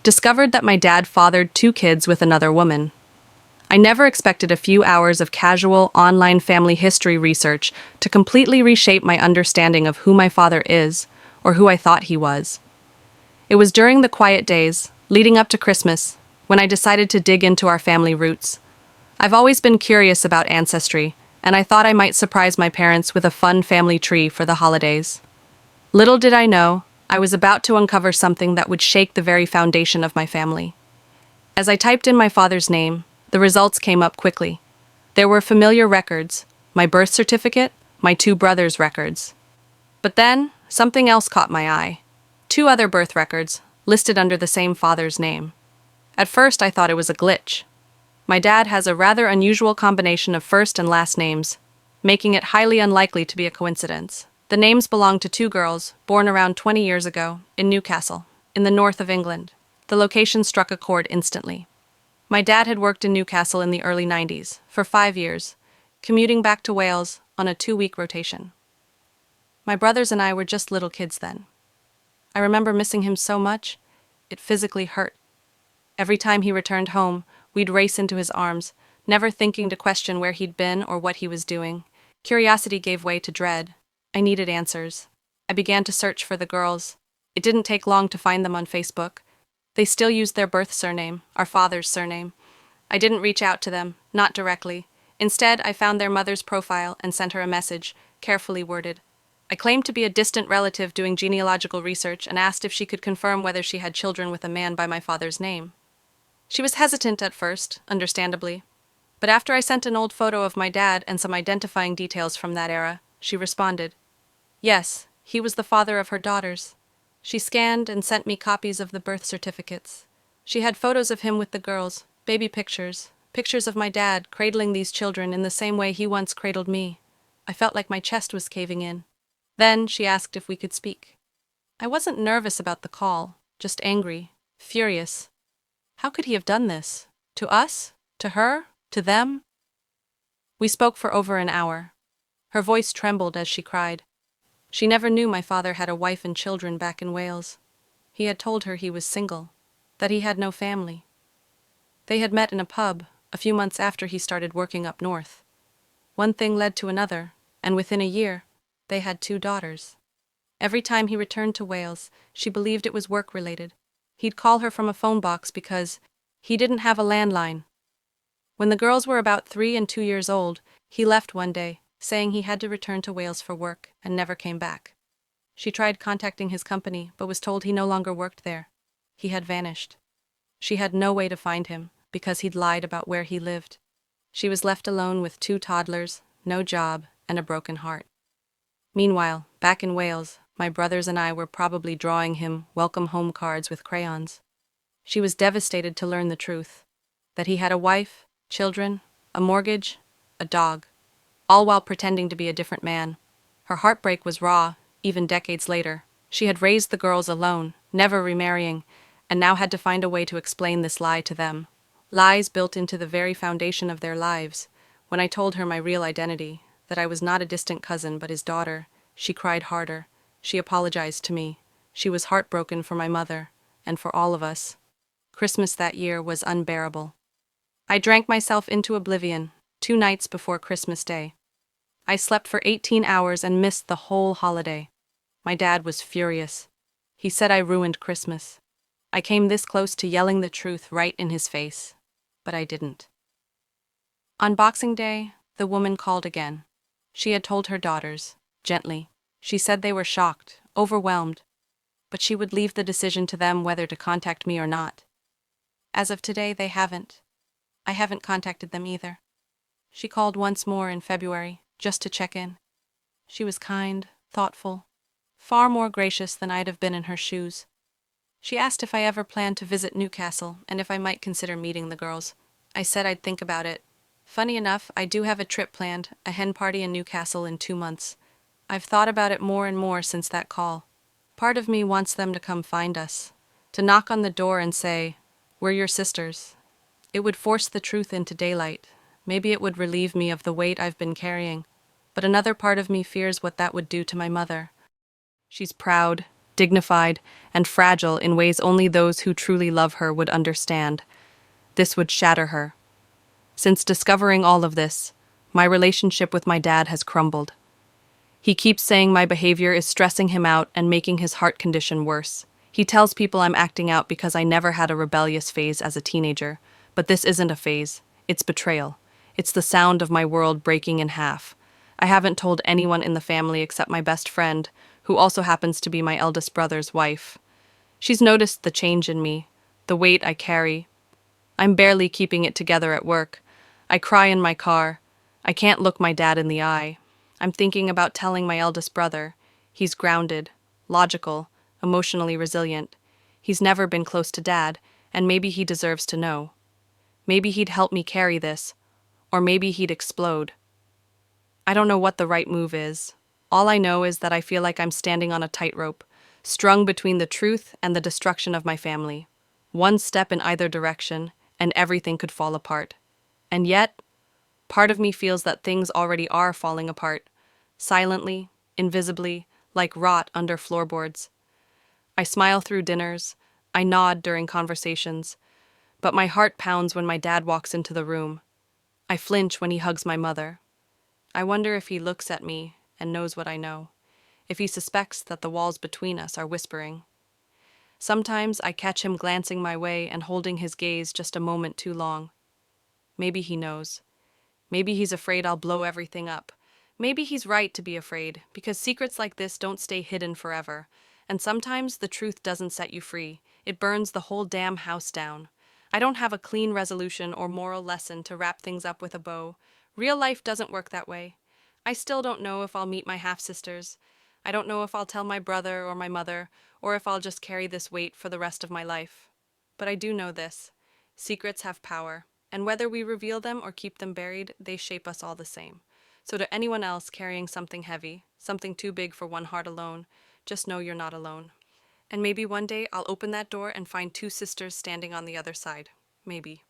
discovered that my dad fathered two kids with another woman. I never expected a few hours of casual, online family history research to completely reshape my understanding of who my father is, or who I thought he was. It was during the quiet days, leading up to Christmas, when I decided to dig into our family roots. I've always been curious about ancestry, and I thought I might surprise my parents with a fun family tree for the holidays. Little did I know, I was about to uncover something that would shake the very foundation of my family. As I typed in my father's name, the results came up quickly. There were familiar records, my birth certificate, my two brothers' records. But then, something else caught my eye. Two other birth records, listed under the same father's name. At first, I thought it was a glitch. My dad has a rather unusual combination of first and last names, making it highly unlikely to be a coincidence. The names belong to two girls, born around 20 years ago, in Newcastle, in the north of England. The location struck a chord instantly. My dad had worked in Newcastle in the early 90s, for 5 years, commuting back to Wales on a 2-week rotation. My brothers and I were just little kids then. I remember missing him so much, it physically hurt. Every time he returned home, we'd race into his arms, never thinking to question where he'd been or what he was doing. Curiosity gave way to dread. I needed answers. I began to search for the girls. It didn't take long to find them on Facebook. They still used their birth surname, our father's surname. I didn't reach out to them, not directly. Instead, I found their mother's profile and sent her a message, carefully worded. I claimed to be a distant relative doing genealogical research and asked if she could confirm whether she had children with a man by my father's name. She was hesitant at first, understandably. But after I sent an old photo of my dad and some identifying details from that era, she responded. Yes, he was the father of her daughters. She scanned and sent me copies of the birth certificates. She had photos of him with the girls, baby pictures, pictures of my dad cradling these children in the same way he once cradled me. I felt like my chest was caving in. Then she asked if we could speak. I wasn't nervous about the call, just angry, furious. How could he have done this? To us? To her? To them? We spoke for over an hour. Her voice trembled as she cried. She never knew my father had a wife and children back in Wales. He had told her he was single, that he had no family. They had met in a pub a few months after he started working up north. One thing led to another, and within a year, they had 2 daughters. Every time he returned to Wales, she believed it was work-related. He'd call her from a phone box because he didn't have a landline. When the girls were about 3 and 2 years old, he left one day, saying he had to return to Wales for work and never came back. She tried contacting his company, but was told he no longer worked there. He had vanished. She had no way to find him, because he'd lied about where he lived. She was left alone with 2 toddlers, no job, and a broken heart. Meanwhile, back in Wales, my brothers and I were probably drawing him welcome home cards with crayons. She was devastated to learn the truth, that he had a wife, children, a mortgage, a dog, all while pretending to be a different man. Her heartbreak was raw, even decades later. She had raised the girls alone, never remarrying, and now had to find a way to explain this lie to them. Lies built into the very foundation of their lives. When I told her my real identity, that I was not a distant cousin but his daughter, she cried harder. She apologized to me. She was heartbroken for my mother, and for all of us. Christmas that year was unbearable. I drank myself into oblivion 2 nights before Christmas Day. I slept for 18 hours and missed the whole holiday. My dad was furious. He said I ruined Christmas. I came this close to yelling the truth right in his face, but I didn't. On Boxing Day, the woman called again. She had told her daughters, gently. She said they were shocked, overwhelmed, but she would leave the decision to them whether to contact me or not. As of today, they haven't. I haven't contacted them either. She called once more in February, just to check in. She was kind, thoughtful, far more gracious than I'd have been in her shoes. She asked if I ever planned to visit Newcastle and if I might consider meeting the girls. I said I'd think about it. Funny enough, I do have a trip planned, a hen party in Newcastle in 2 months. I've thought about it more and more since that call. Part of me wants them to come find us, to knock on the door and say, "We're your sisters." It would force the truth into daylight. Maybe it would relieve me of the weight I've been carrying. But another part of me fears what that would do to my mother. She's proud, dignified, and fragile in ways only those who truly love her would understand. This would shatter her. Since discovering all of this, my relationship with my dad has crumbled. He keeps saying my behavior is stressing him out and making his heart condition worse. He tells people I'm acting out because I never had a rebellious phase as a teenager. But this isn't a phase, it's betrayal. It's the sound of my world breaking in half. I haven't told anyone in the family except my best friend, who also happens to be my eldest brother's wife. She's noticed the change in me, the weight I carry. I'm barely keeping it together at work. I cry in my car. I can't look my dad in the eye. I'm thinking about telling my eldest brother. He's grounded, logical, emotionally resilient. He's never been close to dad, and maybe he deserves to know. Maybe he'd help me carry this, or maybe he'd explode. I don't know what the right move is. All I know is that I feel like I'm standing on a tightrope, strung between the truth and the destruction of my family. One step in either direction, and everything could fall apart. And yet, part of me feels that things already are falling apart, silently, invisibly, like rot under floorboards. I smile through dinners, I nod during conversations, but my heart pounds when my dad walks into the room. I flinch when he hugs my mother. I wonder if he looks at me and knows what I know, if he suspects that the walls between us are whispering. Sometimes I catch him glancing my way and holding his gaze just a moment too long. Maybe he knows. Maybe he's afraid I'll blow everything up. Maybe he's right to be afraid, because secrets like this don't stay hidden forever. And sometimes the truth doesn't set you free. It burns the whole damn house down. I don't have a clean resolution or moral lesson to wrap things up with a bow. Real life doesn't work that way. I still don't know if I'll meet my half-sisters. I don't know if I'll tell my brother or my mother, or if I'll just carry this weight for the rest of my life. But I do know this. Secrets have power, and whether we reveal them or keep them buried, they shape us all the same. So to anyone else carrying something heavy, something too big for one heart alone, just know you're not alone. And maybe one day I'll open that door and find two sisters standing on the other side. Maybe.